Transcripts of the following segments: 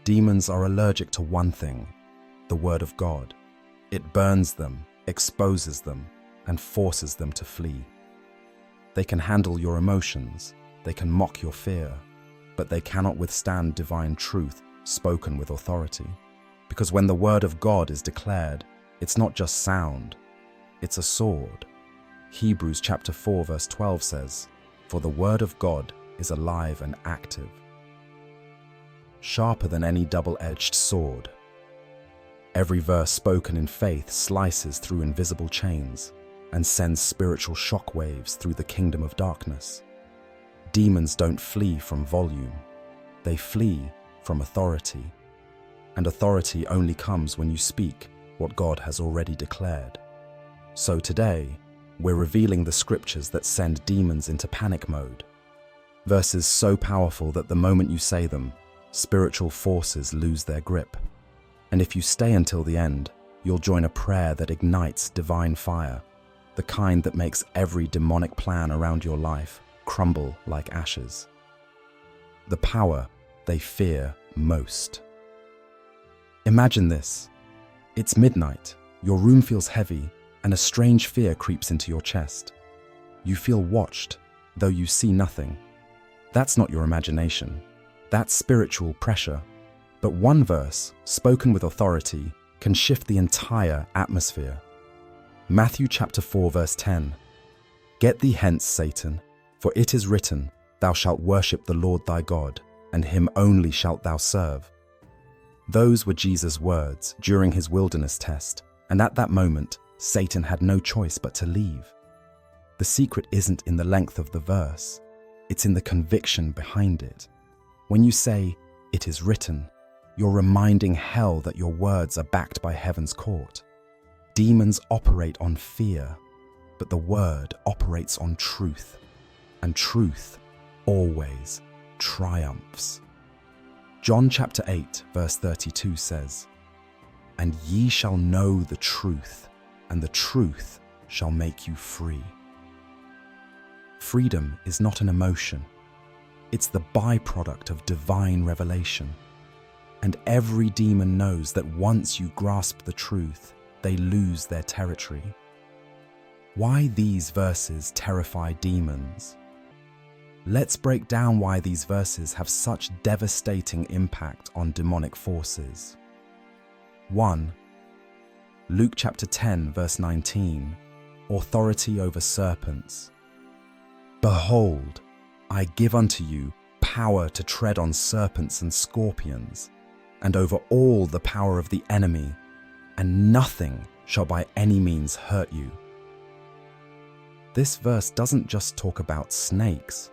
Demons are allergic to one thing, the Word of God. It burns them, exposes them, and forces them to flee. They can handle your emotions, they can mock your fear, but they cannot withstand divine truth spoken with authority. Because when the Word of God is declared, it's not just sound, it's a sword. Hebrews chapter 4 verse 12 says, "For the Word of God is alive and active, sharper than any double-edged sword." Every verse spoken in faith slices through invisible chains and sends spiritual shockwaves through the kingdom of darkness. Demons don't flee from volume, they flee from authority. And authority only comes when you speak what God has already declared. So today, we're revealing the scriptures that send demons into panic mode. Verses so powerful that the moment you say them, spiritual forces lose their grip. And if you stay until the end, you'll join a prayer that ignites divine fire, the kind that makes every demonic plan around your life crumble like ashes. The power they fear most. Imagine this. It's midnight, your room feels heavy, and a strange fear creeps into your chest. You feel watched, though you see nothing. That's not your imagination. That's spiritual pressure. But one verse, spoken with authority, can shift the entire atmosphere. Matthew chapter 4 verse 10. "Get thee hence, Satan, for it is written, Thou shalt worship the Lord thy God, and him only shalt thou serve." Those were Jesus' words during his wilderness test, and at that moment, Satan had no choice but to leave. The secret isn't in the length of the verse, it's in the conviction behind it. When you say, "It is written," you're reminding hell that your words are backed by heaven's court. Demons operate on fear, but the word operates on truth, and truth always triumphs. John chapter 8 verse 32 says, "And ye shall know the truth, and the truth shall make you free." Freedom is not an emotion. It's the byproduct of divine revelation. And every demon knows that once you grasp the truth, they lose their territory. Why these verses terrify demons? Let's break down why these verses have such devastating impact on demonic forces. 1. Luke chapter 10 verse 19, authority over serpents. "Behold, I give unto you power to tread on serpents and scorpions, and over all the power of the enemy, and nothing shall by any means hurt you." This verse doesn't just talk about snakes.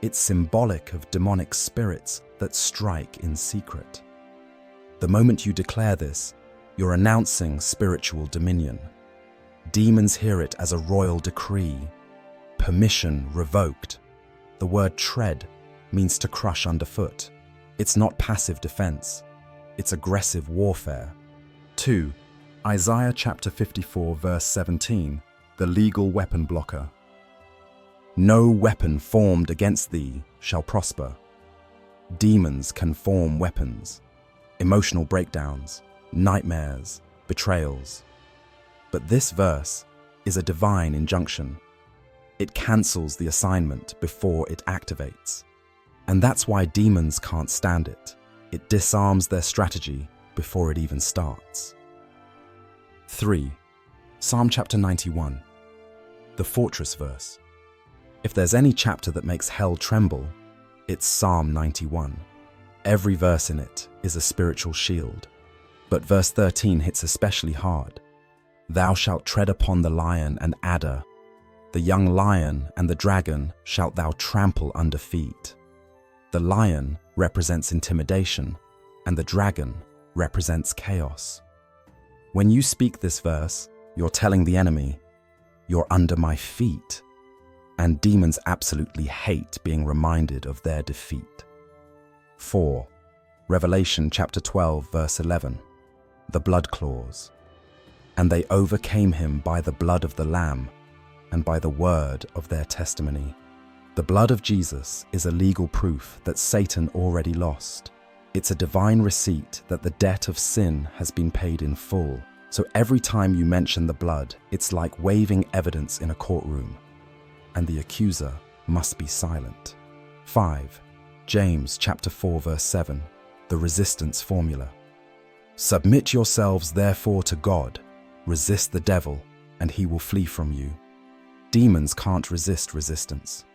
It's symbolic of demonic spirits that strike in secret. The moment you declare this, you're announcing spiritual dominion. Demons hear it as a royal decree, permission revoked. The word tread means to crush underfoot. It's not passive defense, it's aggressive warfare. 2. Isaiah chapter 54 verse 17, the legal weapon blocker. "No weapon formed against thee shall prosper." Demons can form weapons, emotional breakdowns, nightmares, betrayals. But this verse is a divine injunction. It cancels the assignment before it activates. And that's why demons can't stand it. It disarms their strategy before it even starts. 3. Psalm chapter 91, the fortress verse. If there's any chapter that makes hell tremble, it's Psalm 91. Every verse in it is a spiritual shield. But verse 13 hits especially hard. "Thou shalt tread upon the lion and adder. The young lion and the dragon shalt thou trample under feet." The lion represents intimidation, and the dragon represents chaos. When you speak this verse, you're telling the enemy, "You're under my feet." And demons absolutely hate being reminded of their defeat. 4. Revelation chapter 12 verse 11, the blood clause. "And they overcame him by the blood of the Lamb and by the word of their testimony." The blood of Jesus is a legal proof that Satan already lost. It's a divine receipt that the debt of sin has been paid in full. So every time you mention the blood, it's like waving evidence in a courtroom, and the accuser must be silent. 5. James chapter 4 verse 7, the resistance formula. Submit yourselves therefore to God, resist the devil, and he will flee from you. Demons can't resist resistance.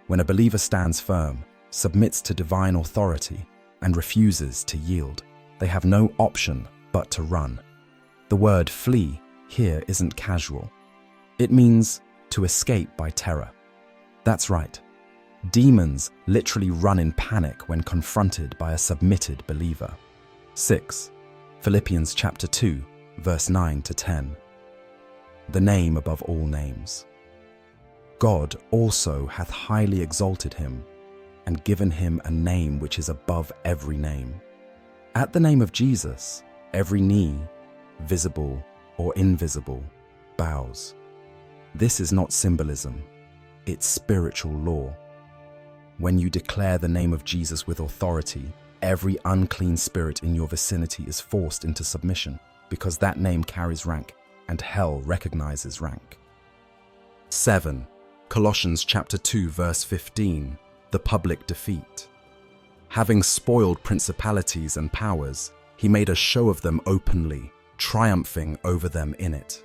When a believer stands firm, submits to divine authority, and refuses to yield, they have no option but to run. The word flee here isn't casual. It means to escape by terror. That's right. Demons literally run in panic when confronted by a submitted believer. 6. Philippians chapter 2, verse 9 to 10. The name above all names. God also hath highly exalted him, and given him a name which is above every name. At the name of Jesus, every knee, visible or invisible, bows. This is not symbolism, it's spiritual law. When you declare the name of Jesus with authority, every unclean spirit in your vicinity is forced into submission, because that name carries rank, and hell recognizes rank. 7. Colossians chapter 2 verse 15, the public defeat. Having spoiled principalities and powers, he made a show of them openly, triumphing over them in it.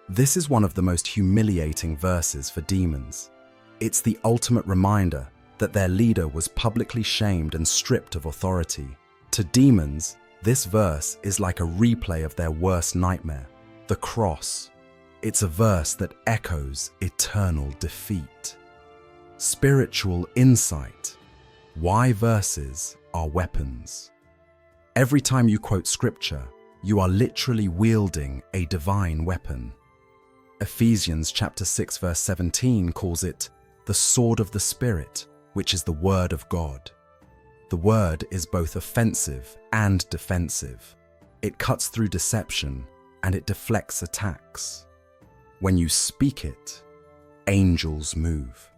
This is one of the most humiliating verses for demons. It's the ultimate reminder that their leader was publicly shamed and stripped of authority. To demons, this verse is like a replay of their worst nightmare, the cross. It's a verse that echoes eternal defeat. Spiritual insight. Why verses are weapons. Every time you quote scripture, you are literally wielding a divine weapon. Ephesians chapter 6 verse 17 calls it the sword of the Spirit, which is the word of God. The word is both offensive and defensive. It cuts through deception and it deflects attacks. When you speak it, angels move.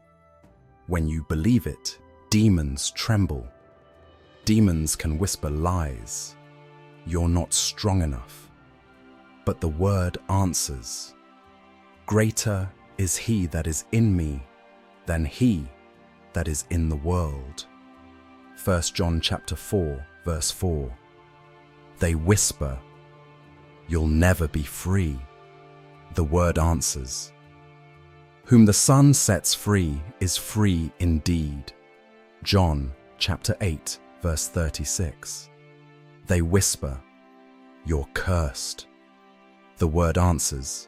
When you believe it, demons tremble. Demons can whisper lies. You're not strong enough. But the word answers. Greater is he that is in me than he that is in the world. 1 John chapter 4, verse 4. They whisper, you'll never be free. The word answers. Whom the Son sets free is free indeed. John chapter 8, verse 36. They whisper, you're cursed. The word answers.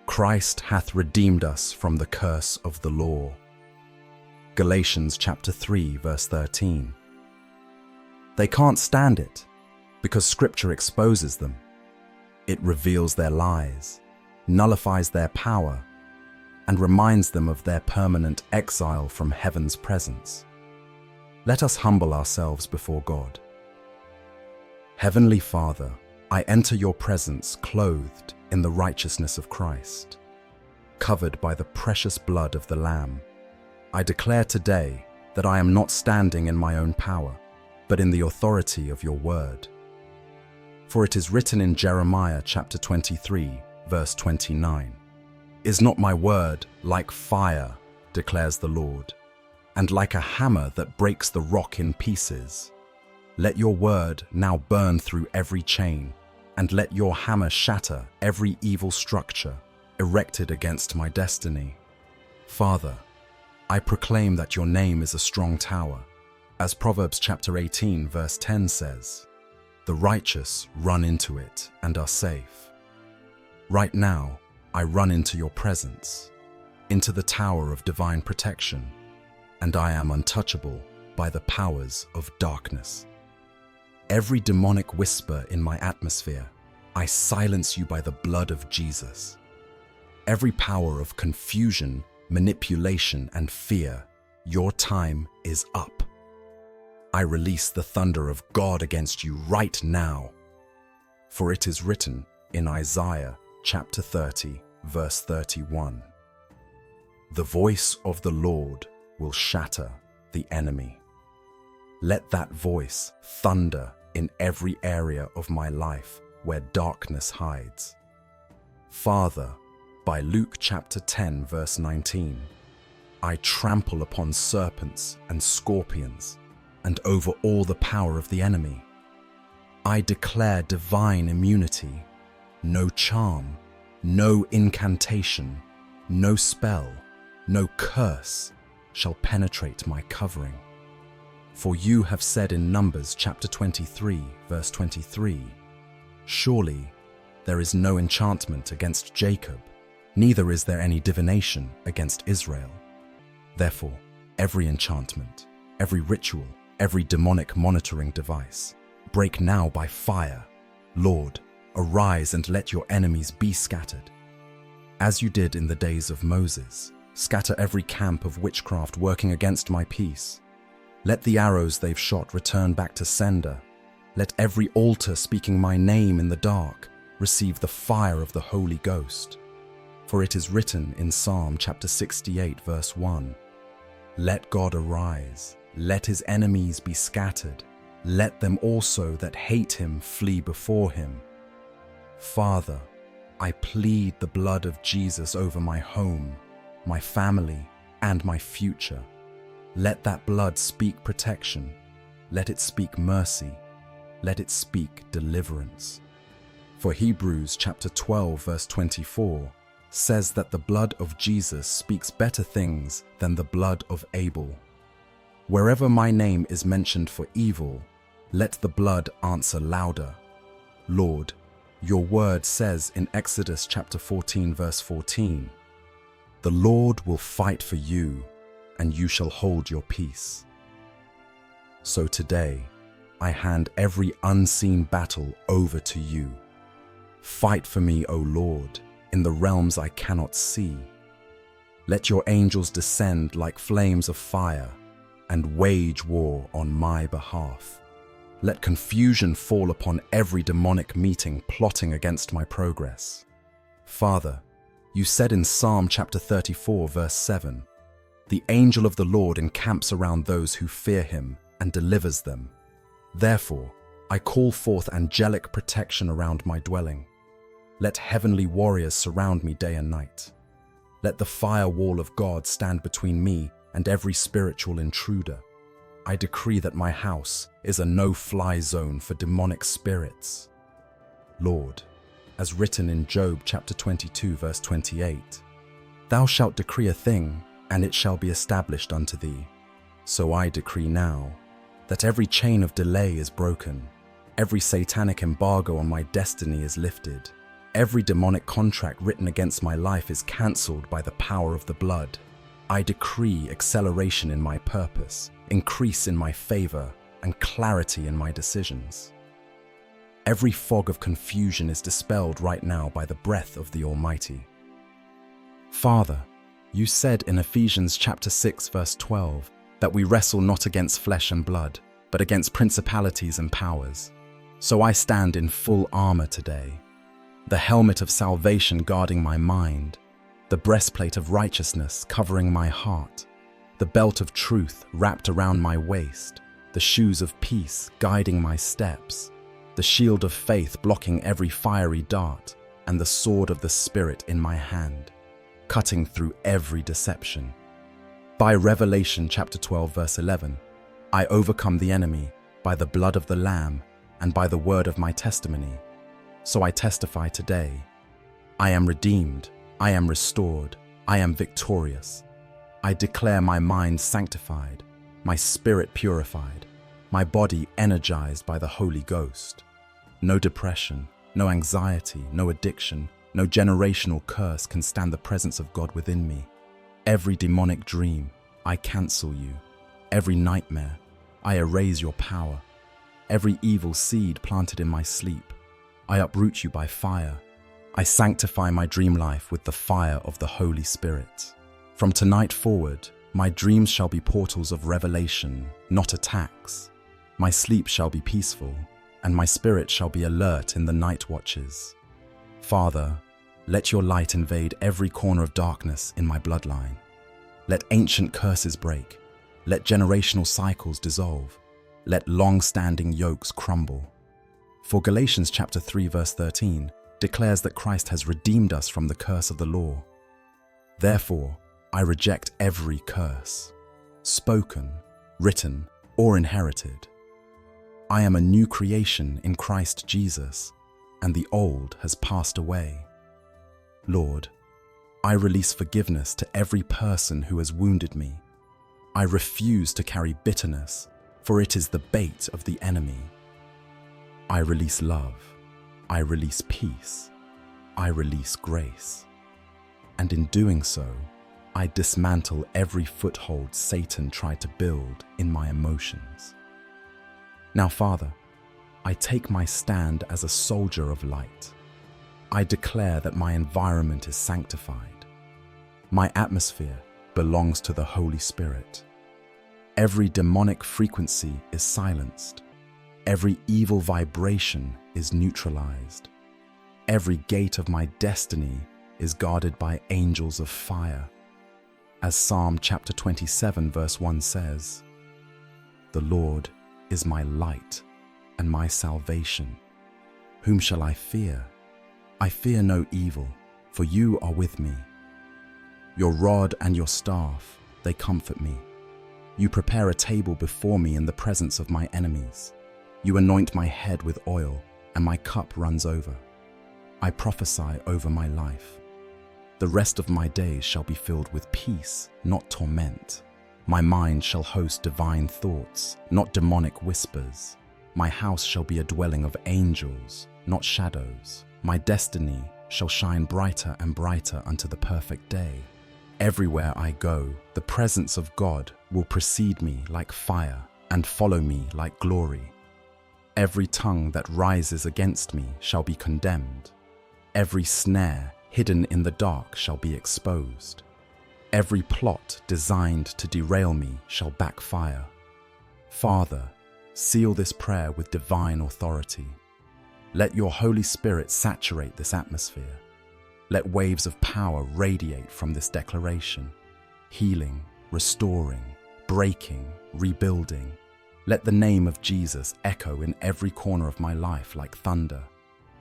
Christ hath redeemed us from the curse of the law. Galatians chapter 3, verse 13. They can't stand it because Scripture exposes them. It reveals their lies, nullifies their power, and reminds them of their permanent exile from heaven's presence. Let us humble ourselves before God. Heavenly Father, I enter your presence clothed in the righteousness of Christ. Covered by the precious blood of the Lamb, I declare today that I am not standing in my own power, but in the authority of your word. For it is written in Jeremiah chapter 23, verse 29, Is not my word like fire, declares the Lord, and like a hammer that breaks the rock in pieces? Let your word now burn through every chain, and let your hammer shatter every evil structure erected against my destiny. Father, I proclaim that your name is a strong tower. As Proverbs chapter 18 verse 10 says, the righteous run into it and are safe. Right now, I run into your presence, into the tower of divine protection, and I am untouchable by the powers of darkness. Every demonic whisper in my atmosphere, I silence you by the blood of Jesus. Every power of confusion, manipulation, and fear, your time is up. I release the thunder of God against you right now. For it is written in Isaiah chapter 30, verse 31, the voice of the Lord will shatter the enemy. Let that voice thunder in every area of my life where darkness hides. Father, by Luke chapter 10, verse 19, I trample upon serpents and scorpions and over all the power of the enemy. I declare divine immunity. No charm, no incantation, no spell, no curse shall penetrate my covering. For you have said in Numbers chapter 23, verse 23, surely there is no enchantment against Jacob, neither is there any divination against Israel. Therefore, every enchantment, every ritual, every demonic monitoring device, break now by fire. Lord, arise and let your enemies be scattered. As you did in the days of Moses, scatter every camp of witchcraft working against my peace. Let the arrows they've shot return back to sender. Let every altar speaking my name in the dark receive the fire of the Holy Ghost. For it is written in Psalm chapter 68, verse 1, let God arise, let his enemies be scattered, let them also that hate him flee before him. Father, I plead the blood of Jesus over my home, my family, and my future. Let that blood speak protection. Let it speak mercy. Let it speak deliverance. For Hebrews chapter 12, verse 24 says that the blood of Jesus speaks better things than the blood of Abel. Wherever my name is mentioned for evil, let the blood answer louder. Lord, your word says in Exodus chapter 14, verse 14, the Lord will fight for you, and you shall hold your peace. So today, I hand every unseen battle over to you. Fight for me, O Lord, in the realms I cannot see. Let your angels descend like flames of fire and wage war on my behalf. Let confusion fall upon every demonic meeting plotting against my progress. Father, you said in Psalm chapter 34, verse 7, the angel of the Lord encamps around those who fear him and delivers them. Therefore, I call forth angelic protection around my dwelling. Let heavenly warriors surround me day and night. Let the firewall of God stand between me and every spiritual intruder. I decree that my house is a no-fly zone for demonic spirits. Lord, as written in Job chapter 22, verse 28, thou shalt decree a thing, and it shall be established unto thee. So I decree now that every chain of delay is broken, every satanic embargo on my destiny is lifted, every demonic contract written against my life is cancelled by the power of the blood. I decree acceleration in my purpose, increase in my favor, and clarity in my decisions. Every fog of confusion is dispelled right now by the breath of the Almighty. Father, you said in Ephesians chapter 6, verse 12, that we wrestle not against flesh and blood, but against principalities and powers. So I stand in full armor today, the helmet of salvation guarding my mind, the breastplate of righteousness covering my heart, the belt of truth wrapped around my waist, the shoes of peace guiding my steps, the shield of faith blocking every fiery dart, and the sword of the Spirit in my hand, cutting through every deception. By Revelation chapter 12, verse 11, I overcome the enemy by the blood of the Lamb and by the word of my testimony. So I testify today, I am redeemed, I am restored, I am victorious. I declare my mind sanctified, my spirit purified, my body energized by the Holy Ghost. No depression, no anxiety, no addiction, no generational curse can stand the presence of God within me. Every demonic dream, I cancel you. Every nightmare, I erase your power. Every evil seed planted in my sleep, I uproot you by fire. I sanctify my dream life with the fire of the Holy Spirit. From tonight forward, my dreams shall be portals of revelation, not attacks. My sleep shall be peaceful, and my spirit shall be alert in the night watches. Father, let your light invade every corner of darkness in my bloodline. Let ancient curses break. Let generational cycles dissolve. Let long-standing yokes crumble. For Galatians chapter 3 verse 13 declares that Christ has redeemed us from the curse of the law. Therefore, I reject every curse, spoken, written, or inherited. I am a new creation in Christ Jesus, and the old has passed away. Lord, I release forgiveness to every person who has wounded me. I refuse to carry bitterness, for it is the bait of the enemy. I release love. I release peace. I release grace. And in doing so, I dismantle every foothold Satan tried to build in my emotions. Now, Father, I take my stand as a soldier of light. I declare that my environment is sanctified. My atmosphere belongs to the Holy Spirit. Every demonic frequency is silenced. Every evil vibration is neutralized. Every gate of my destiny is guarded by angels of fire. As Psalm chapter 27 verse 1 says, "The Lord is my light and my salvation. Whom shall I fear? I fear no evil, for you are with me. Your rod and your staff, they comfort me. You prepare a table before me in the presence of my enemies. You anoint my head with oil, and my cup runs over. I prophesy over my life. The rest of my days shall be filled with peace, not torment. My mind shall host divine thoughts, not demonic whispers. My house shall be a dwelling of angels, not shadows. My destiny shall shine brighter and brighter unto the perfect day. Everywhere I go, the presence of God will precede me like fire and follow me like glory. Every tongue that rises against me shall be condemned. Every snare hidden in the dark shall be exposed. Every plot designed to derail me shall backfire. Father, seal this prayer with divine authority. Let your Holy Spirit saturate this atmosphere. Let waves of power radiate from this declaration, healing, restoring, breaking, rebuilding. Let the name of Jesus echo in every corner of my life like thunder.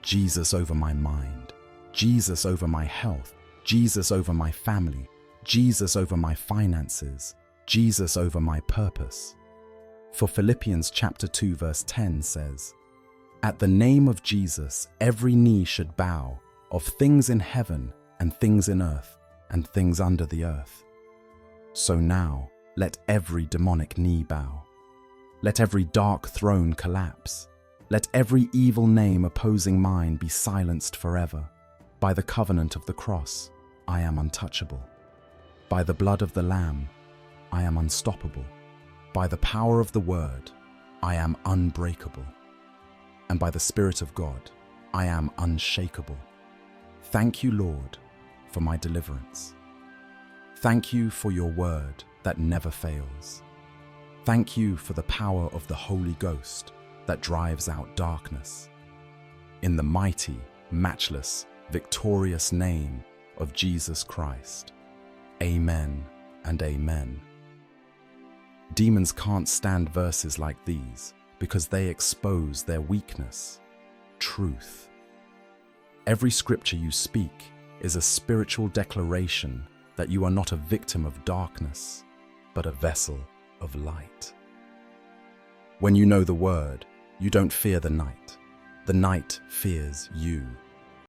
Jesus over my mind, Jesus over my health, Jesus over my family, Jesus over my finances, Jesus over my purpose. For Philippians chapter 2 verse 10 says, "At the name of Jesus, every knee should bow, of things in heaven and things in earth and things under the earth." So now, let every demonic knee bow. Let every dark throne collapse. Let every evil name opposing mine be silenced forever. By the covenant of the cross, I am untouchable. By the blood of the Lamb, I am unstoppable. By the power of the Word, I am unbreakable. And by the Spirit of God, I am unshakable. Thank you, Lord, for my deliverance. Thank you for your word that never fails. Thank you for the power of the Holy Ghost that drives out darkness. In the mighty, matchless, victorious name of Jesus Christ. Amen and amen. Demons can't stand verses like these because they expose their weakness, truth. Every scripture you speak is a spiritual declaration that you are not a victim of darkness, but a vessel of light. When you know the word, you don't fear the night. The night fears you.